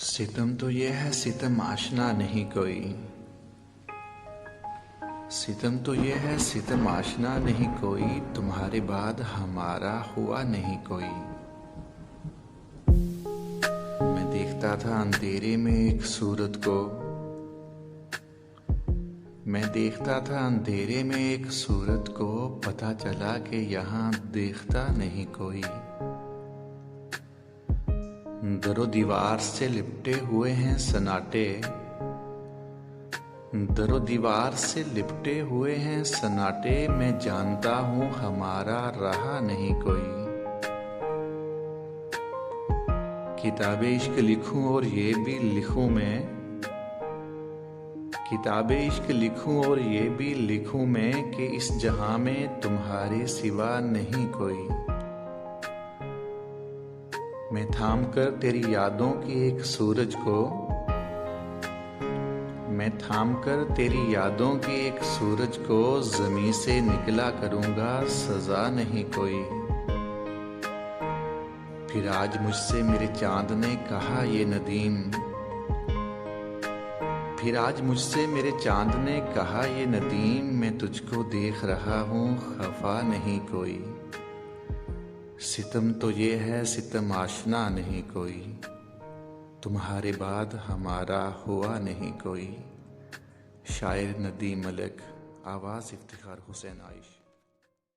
सितम तो ये है सितम आशना नहीं कोई। सितम तो ये है सितम आशना नहीं कोई, तुम्हारे बाद हमारा हुआ नहीं कोई। मैं देखता था अंधेरे में एक सूरत को, मैं देखता था अंधेरे में एक सूरत को, पता चला कि यहाँ देखता नहीं कोई। दरो दीवार से लिपटे हुए हैं सन्नाटे, दरो दीवार से लिपटे हुए हैं सन्नाटे, मैं जानता हूँ हमारा रहा नहीं कोई। किताबे इश्क लिखूं और ये भी लिखूं मैं, किताबे इश्क लिखूं और ये भी लिखूं मैं, कि इस जहां में तुम्हारे सिवा नहीं कोई। मैं थाम कर तेरी यादों की एक सूरज को, मैं थाम कर तेरी यादों की एक सूरज को, ज़मीं से निकला करूँगा सजा नहीं कोई। फिर आज मुझसे मेरे चांद ने कहा ये नदीम, फिर आज मुझसे मेरे चांद ने कहा ये नदीम, मैं तुझको देख रहा हूँ खफा नहीं कोई। सितम तो ये है सितम आशना नहीं कोई, तुम्हारे बाद हमारा हुआ नहीं कोई। शायर नदीम मलिक, आवाज़ इफ्तिखार हुसैन आइश।